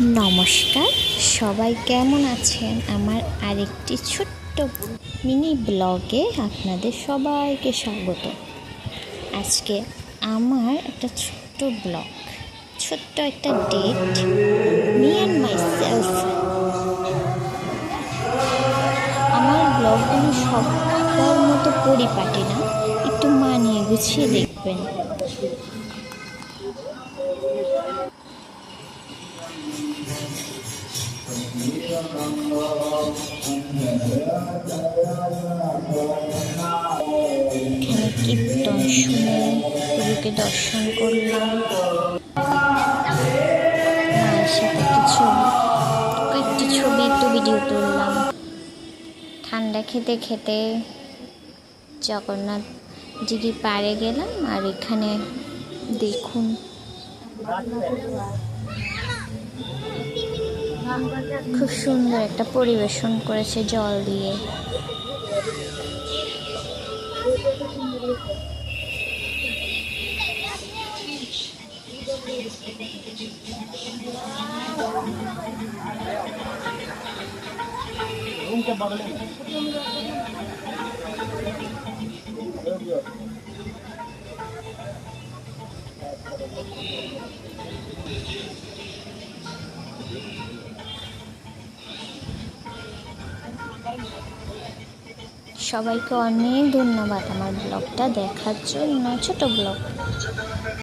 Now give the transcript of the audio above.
নমস্কার, সবাই কেমন আছেন? আমার আরেকটি ছোট্ট মিনি ব্লগে আপনাদের সবাইকে স্বাগত। আজকে আমার একটা ছোট্ট ব্লগ, ছোট্ট একটা date, me and myself. আমার ব্লগগুলো সবার মতো পরিপাটি না, একটু মানিয়ে গুছিয়ে দেখবেন। এখানে কীর্তন শুনে গুরুকে দর্শন করলাম, মায়ের সাথে কয়েকটি ছবি একটু ভিডিও তুললাম। ঠান্ডা খেতে খেতে জগন্নাথ দিঘি পাড়ে গেলাম। আর এখানে দেখুন খুব সুন্দর একটা পরিবেশন করেছে জল দিয়ে। সবাইকে অনেক ধন্যবাদ আমার ব্লগটা দেখার জন্য। ছোট ব্লগ।